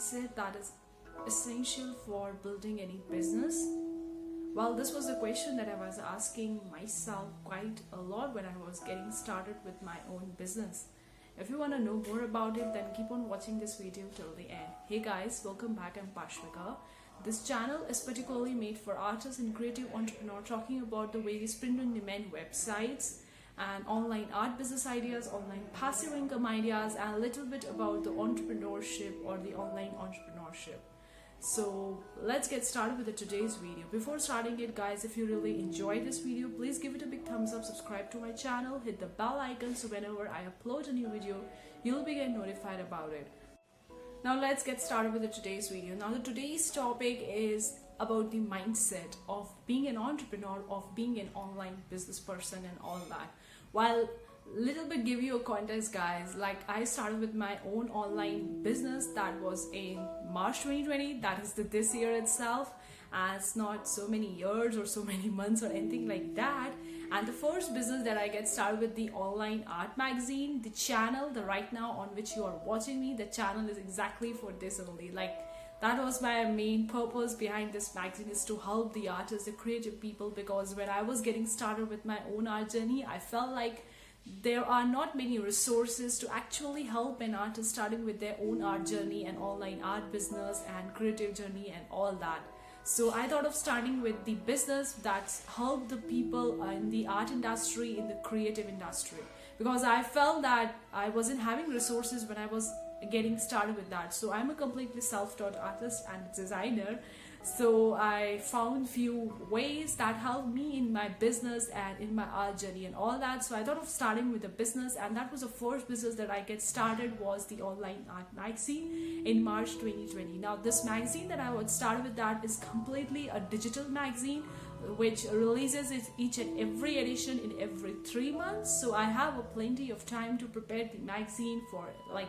mindset that is essential for building any business? Well, this was a question that I was asking myself quite a lot when I was getting started with my own business. If you want to know more about it, then keep on watching this video till the end. Hey guys, welcome back. I'm Pashmika. This channel is particularly made for artists and creative entrepreneurs talking about the various print-on-demand websites and online art business ideas, online passive income ideas, and a little bit about the entrepreneurship or the online entrepreneurship. So let's get started with today's video. Before starting it, guys, if you really enjoyed this video, please give it a big thumbs up, subscribe to my channel, hit the bell icon so whenever I upload a new video, you'll be getting notified about it. Now let's get started with today's video. Now today's topic is about the mindset of being an entrepreneur, of being an online business person and all that. While little bit give you a context, guys, like I started with my own online business that was in March 2020, that is this year itself, and it's not so many years or so many months or anything like that. And the first business that I get started with, the online art magazine, the channel, the right now on which you are watching me, the channel is exactly for this only. Like that was my main purpose behind this magazine, is to help the artists, the creative people, because when I was getting started with my own art journey, I felt like there are not many resources to actually help an artist starting with their own art journey and online art business and creative journey and all that. So I thought of starting with the business that's helped the people in the art industry, in the creative industry, because I felt that I wasn't having resources when I was getting started with that. So I'm a completely self-taught artist and designer, so I found few ways that helped me in my business and in my art journey and all that. So I thought of starting with a business, and that was the first business that I get started, was the online art magazine in March 2020. Now this magazine that I would start with, that is completely a digital magazine which releases each and every edition in every 3 months. So I have a plenty of time to prepare the magazine for like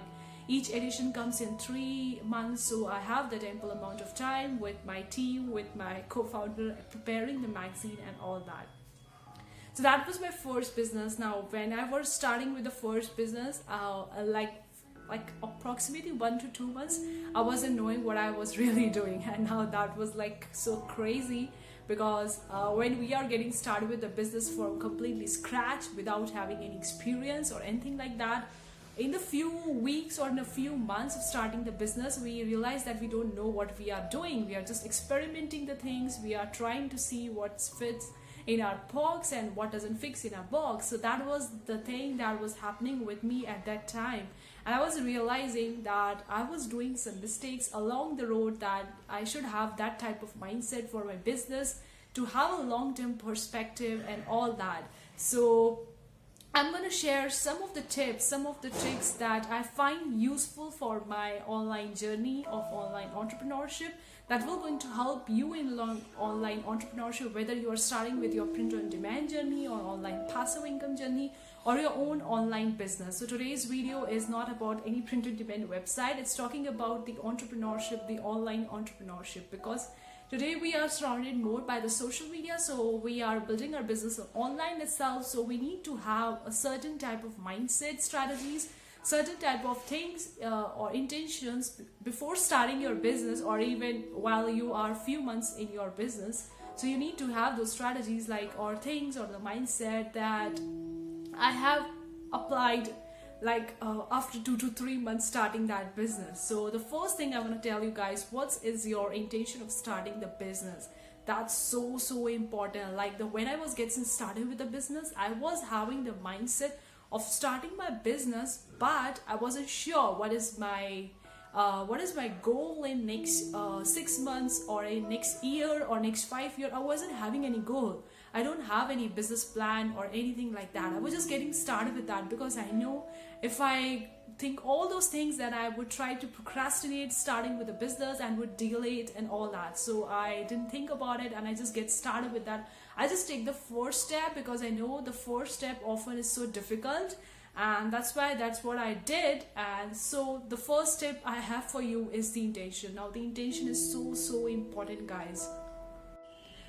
each edition comes in 3 months, so I have that ample amount of time with my team, with my co-founder, preparing the magazine and all that. So that was my first business. Now when I was starting with the first business, like approximately 1 to 2 months, I wasn't knowing what I was really doing, and now that was like so crazy, because when we are getting started with the business from completely scratch without having any experience or anything like that, in the few weeks or in a few months of starting the business, we realize that we don't know what we are doing. We are just experimenting the things. We are trying to see what fits in our box and what doesn't fix in our box. So that was the thing that was happening with me at that time. And I was realizing that I was doing some mistakes along the road, that I should have that type of mindset for my business, to have a long-term perspective and all that. So I'm going to share some of the tips, some of the tricks that I find useful for my online journey of online entrepreneurship, that will going to help you in online entrepreneurship, whether you are starting with your print-on-demand journey or online passive income journey or your own online business. So today's video is not about any print-on-demand website. It's talking about the entrepreneurship, the online entrepreneurship, because today we are surrounded more by the social media, so we are building our business online itself. So we need to have a certain type of mindset strategies, certain type of things or intentions before starting your business, or even while you are few months in your business. So you need to have those strategies, like, or things, or the mindset that I have applied like after 2 to 3 months starting that business. So the first thing I want to tell you guys, what is your intention of starting the business? That's so important. Like when I was getting started with the business, I was having the mindset of starting my business, but I wasn't sure what is my goal in next 6 months or in next year or next 5 years. I wasn't having any goal. I don't have any business plan or anything like that. I was just getting started with that, because I know if I think all those things, that I would try to procrastinate starting with a business and would delay it and all that. So I didn't think about it, and I just get started with that. I just take the first step, because I know the first step often is so difficult, and that's what I did. And so the first step I have for you is the intention. Now the intention is so important, guys.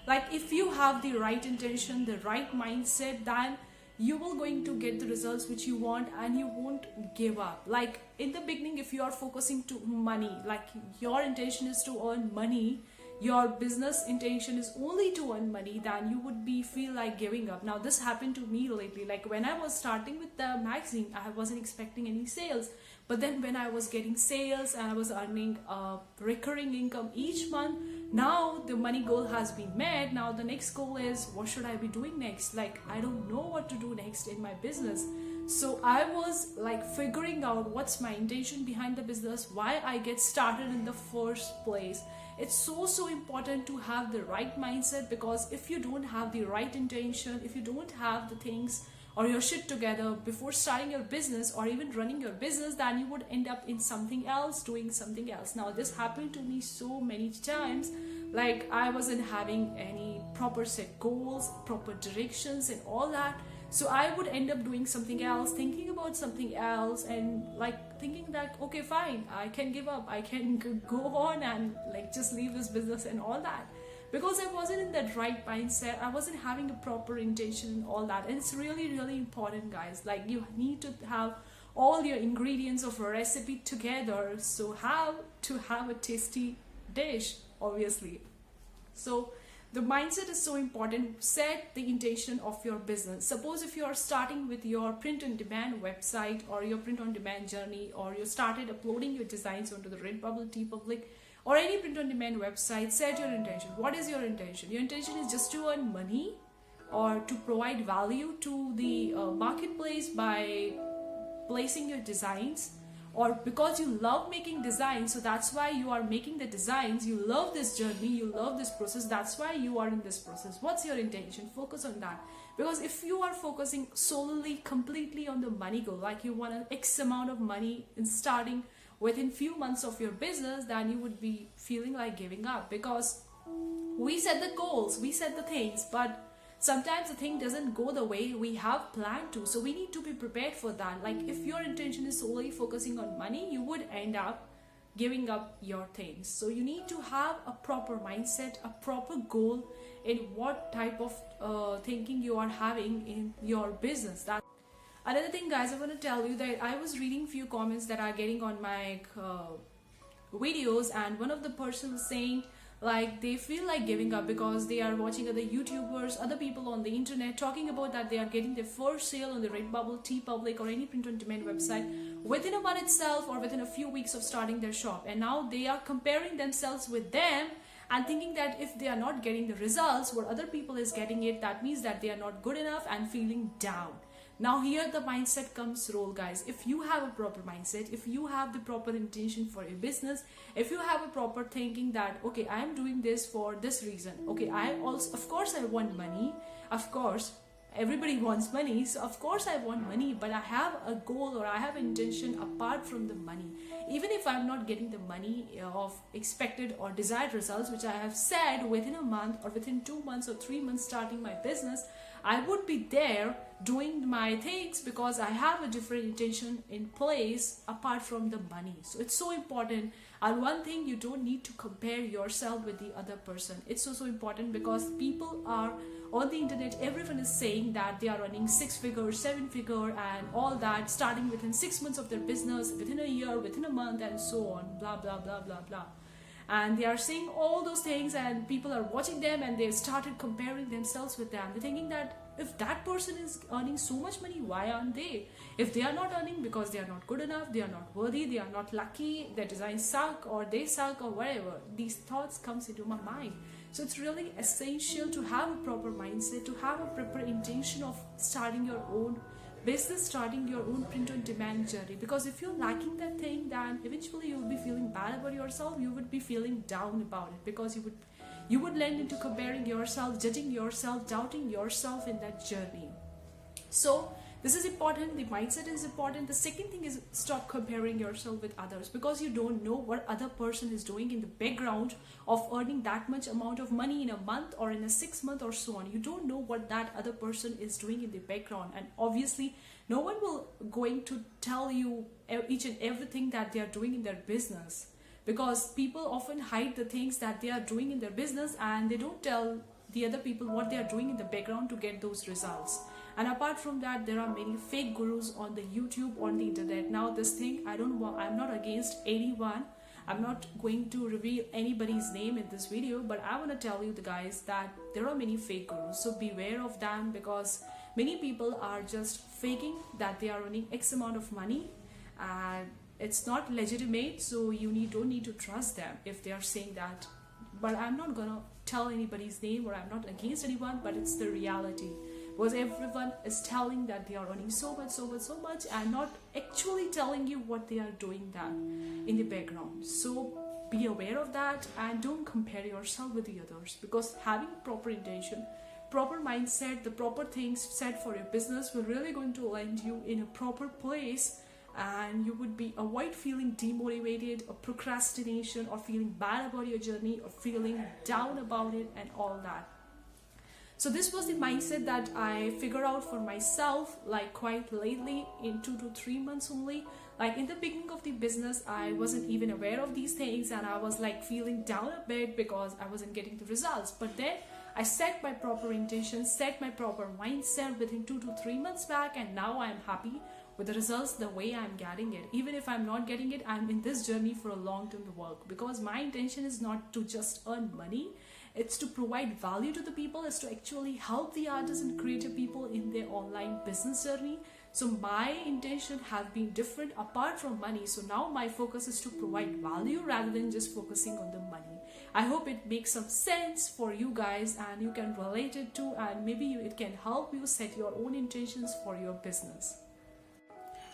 Like if you have the right intention, the right mindset, then you will going to get the results which you want, and you won't give up. Like in the beginning, if you are focusing to money, like your intention is to earn money, your business intention is only to earn money, then you would be feel like giving up. Now this happened to me lately. Like when I was starting with the magazine, I wasn't expecting any sales, but then when I was getting sales and I was earning a recurring income each month, now the money goal has been met. Now the next goal is, what should I be doing next? Like I don't know what to do next in my business. So I was like figuring out what's my intention behind the business, why I get started in the first place. It's so important to have the right mindset, because if you don't have the right intention, if you don't have the things or your shit together before starting your business or even running your business, then you would end up in something else, doing something else. Now this happened to me so many times. Like I wasn't having any proper set goals, proper directions and all that. So I would end up doing something else, thinking about something else, and like thinking that, okay, fine, I can give up, I can go on and like just leave this business and all that. Because I wasn't in that right mindset, I wasn't having a proper intention and all that. And it's really important, guys. Like you need to have all your ingredients of a recipe together. So how to have a tasty dish, obviously. So the mindset is so important. Set the intention of your business. Suppose if you are starting with your print-on-demand website or your print-on-demand journey, or you started uploading your designs onto the Redbubble, TeePublic, or any print-on-demand website, set your intention. What is your intention? Your intention is just to earn money or to provide value to the marketplace by placing your designs, or because you love making designs, so that's why you are making the designs. You love this journey, you love this process, that's why you are in this process. What's your intention? Focus on that. Because if you are focusing solely completely on the money goal, like you want an X amount of money in starting within few months of your business, then you would be feeling like giving up. Because we set the goals, we set the things, but sometimes the thing doesn't go the way we have planned to. So we need to be prepared for that. Like if your intention is solely focusing on money, you would end up giving up your things. So you need to have a proper mindset, a proper goal in what type of thinking you are having in your business. That another thing, guys, I want to tell you that I was reading few comments that are getting on my videos, and one of the person was saying like they feel like giving up because they are watching other YouTubers, other people on the internet talking about that they are getting their first sale on the Redbubble, TeePublic, or any print-on-demand website within a month itself or within a few weeks of starting their shop. And now they are comparing themselves with them and thinking that if they are not getting the results what other people is getting it, that means that they are not good enough and feeling down. Now here the mindset comes role, guys. If you have a proper mindset, if you have the proper intention for your business, if you have a proper thinking that, okay, I am doing this for this reason. Okay, I also, of course I want money. Of course, everybody wants money. So of course I want money, but I have a goal or I have intention apart from the money. Even if I'm not getting the money of expected or desired results, which I have said within a month or within 2 months or 3 months starting my business, I would be there doing my things because I have a different intention in place apart from the money. So it's so important. And one thing, you don't need to compare yourself with the other person. It's so important because people are on the internet, everyone is saying that they are earning 6-figure, 7-figure and all that, starting within 6 months of their business, within a year, within a month, and so on, blah blah blah blah blah. And they are saying all those things and people are watching them and they started comparing themselves with them. They're thinking that if that person is earning so much money, why aren't they? If they are not earning because they are not good enough, they are not worthy, they are not lucky, their designs suck or they suck or whatever, these thoughts comes into my mind. So it's really essential to have a proper mindset, to have a proper intention of starting your own business, starting your own print-on-demand journey. Because if you're lacking that thing, then eventually you will be feeling bad about yourself. You would be feeling down about it because you would land into comparing yourself, judging yourself, doubting yourself in that journey. So this is important. The mindset is important. The second thing is stop comparing yourself with others, because you don't know what other person is doing in the background of earning that much amount of money in a month or in a 6 month or so on. You don't know what that other person is doing in the background, and obviously no one will going to tell you each and everything that they are doing in their business, because people often hide the things that they are doing in their business and they don't tell the other people what they are doing in the background to get those results. And apart from that, there are many fake gurus on the YouTube, on the internet. Now this thing, I'm not against anyone. I'm not going to reveal anybody's name in this video, but I want to tell you the guys that there are many fake gurus, so beware of them, because many people are just faking that they are earning X amount of money and it's not legitimate, so don't need to trust them if they are saying that. But I'm not gonna tell anybody's name, or I'm not against anyone, but it's the reality, because everyone is telling that they are earning so much and not actually telling you what they are doing that in the background. So be aware of that and don't compare yourself with the others, because having proper intention, proper mindset, the proper things set for your business will really going to land you in a proper place, and you would be avoid feeling demotivated or procrastination or feeling bad about your journey or feeling down about it and all that. So this was the mindset that I figured out for myself, like quite lately, in 2 to 3 months only. Like in the beginning of the business, I wasn't even aware of these things, and I was like feeling down a bit because I wasn't getting the results. But then I set my proper intention, set my proper mindset within 2 to 3 months back, and now I'm happy with the results the way I'm getting it. Even if I'm not getting it, I'm in this journey for a long term to work, because my intention is not to just earn money. It's to provide value to the people, is to actually help the artists and creative people in their online business journey. So my intention has been different apart from money. So now my focus is to provide value rather than just focusing on the money. I hope it makes some sense for you guys and you can relate it to, and maybe it can help you set your own intentions for your business.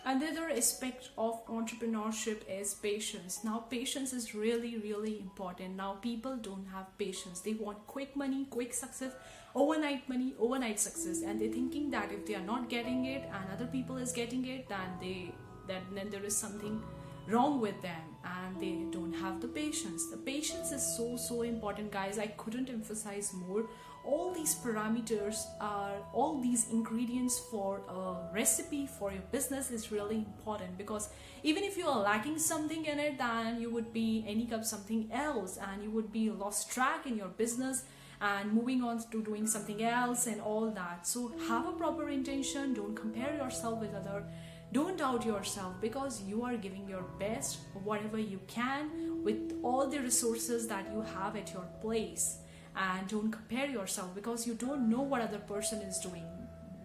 Another aspect of entrepreneurship is patience. Now patience is really important. Now people don't have patience. They want quick money, quick success, overnight money, overnight success, and they're thinking that if they are not getting it and other people is getting it, then there is something wrong with them and they don't have the patience. The patience is so important, guys. I couldn't emphasize more. All these parameters are, all these ingredients for a recipe for your business is really important, because even if you are lacking something in it, then you would be ending up something else and you would be lost track in your business and moving on to doing something else and all that. So have a proper intention. Don't compare yourself with other. Don't doubt yourself, because you are giving your best, whatever you can, with all the resources that you have at your place. And don't compare yourself, because you don't know what other person is doing.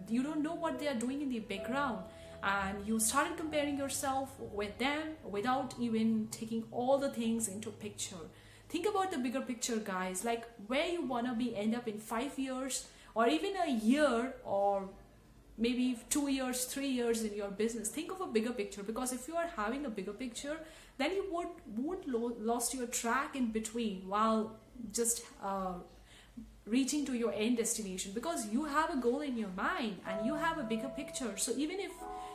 You don't know what they are doing in the background, and you started comparing yourself with them without even taking all the things into picture. Think about the bigger picture, guys, like where you want to be end up in 5 years or even a year, or maybe 2 years, 3 years in your business. Think of a bigger picture, because if you are having a bigger picture, then you won't lost your track in between while just reaching to your end destination, because you have a goal in your mind and you have a bigger picture. So even if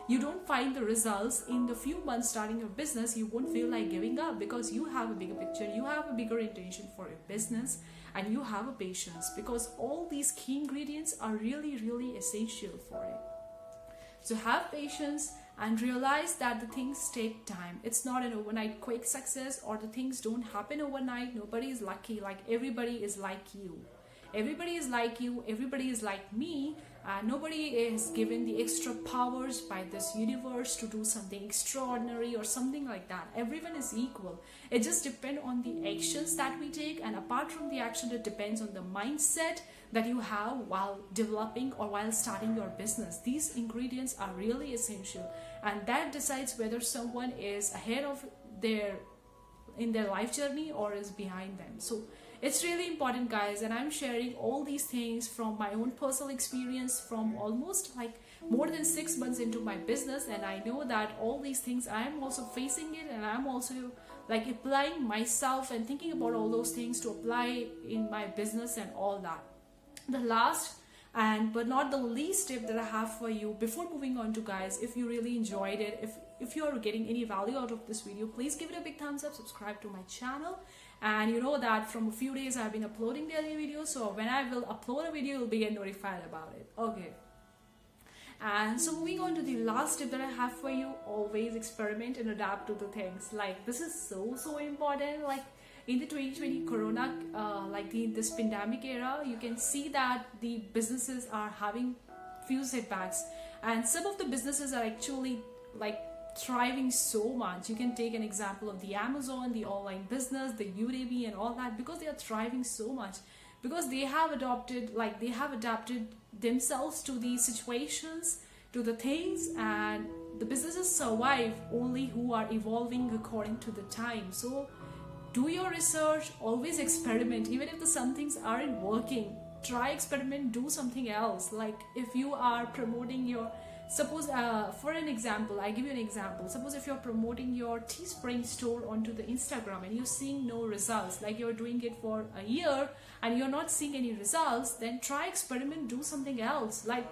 you don't find the results in the few months starting your business, you won't feel like giving up, because you have a bigger picture, you have a bigger intention for your business, and you have a patience, because all these key ingredients are really essential for it. So have patience and realize that the things take time. It's not an overnight quick success, or the things don't happen overnight. Nobody is lucky. Like everybody is like you. Everybody is like you. Everybody is like me. Nobody is given the extra powers by this universe to do something extraordinary or something like that. Everyone is equal. It just depends on the actions that we take, and apart from the action, it depends on the mindset that you have while developing or while starting your business. These ingredients are really essential, and that decides whether someone is ahead of in their life journey or is behind them. So it's really important, guys, and I'm sharing all these things from my own personal experience from almost like more than 6 months into my business, and I know that all these things I'm also facing it, and I'm also like applying myself and thinking about all those things to apply in my business and all that. The last but not the least tip that I have for you before moving on to, guys, if you really enjoyed it, if you are getting any value out of this video, please give it a big thumbs up, subscribe to my channel. And you know that from a few days I've been uploading daily videos, so when I will upload a video, you'll be notified about it. Okay. And so moving on to the last tip that I have for you, always experiment and adapt to the things. Like this is so important. Like in the 2020 corona, this pandemic era, you can see that the businesses are having few setbacks, and some of the businesses are actually like thriving so much. You can take an example of the Amazon, the online business, the Udemy and all that, because they are thriving so much, because they have adapted themselves to the situations, to the things, and the businesses survive only who are evolving according to the time. So do your research, always experiment. Even if some things aren't working, try, experiment, do something else. Like if you are promoting your, suppose for an example, I give you an example. Suppose if you're promoting your Teespring store onto the Instagram and you're seeing no results, like you're doing it for a year and you're not seeing any results, then try, experiment, do something else. Like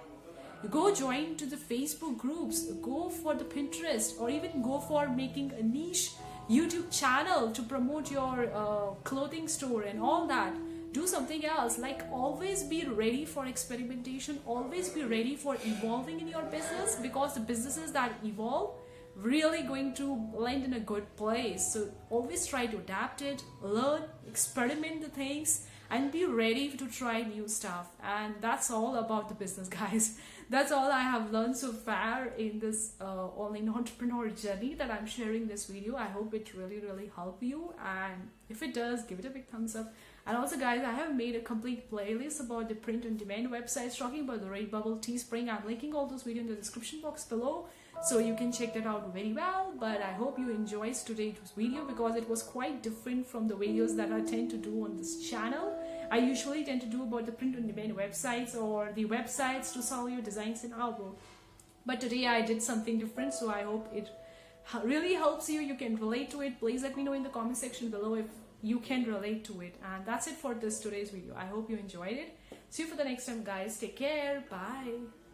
go join to the Facebook groups, go for the Pinterest, or even go for making a niche YouTube channel to promote your clothing store and all that. Do something else. Like always be ready for experimentation, always be ready for evolving in your business, because the businesses that evolve really going to land in a good place. So always try to adapt it, learn, experiment the things, and be ready to try new stuff. And that's all about the business, guys. That's all I have learned so far in this online entrepreneur journey that I'm sharing this video. I hope it really helped you, and if it does, give it a big thumbs up. And also guys, I have made a complete playlist about the print-on-demand websites, talking about the Redbubble, Teespring. I'm linking all those videos in the description box below, so you can check that out very well. But I hope you enjoyed today's video, because it was quite different from the videos that I tend to do on this channel. I usually tend to do about the print-on-demand websites, or the websites to sell your designs in album. But today I did something different, so I hope it really helps you. You can relate to it. Please let me know in the comment section below if you can relate to it. And that's it for today's video. I hope you enjoyed it. See you for the next time, guys. Take care. Bye.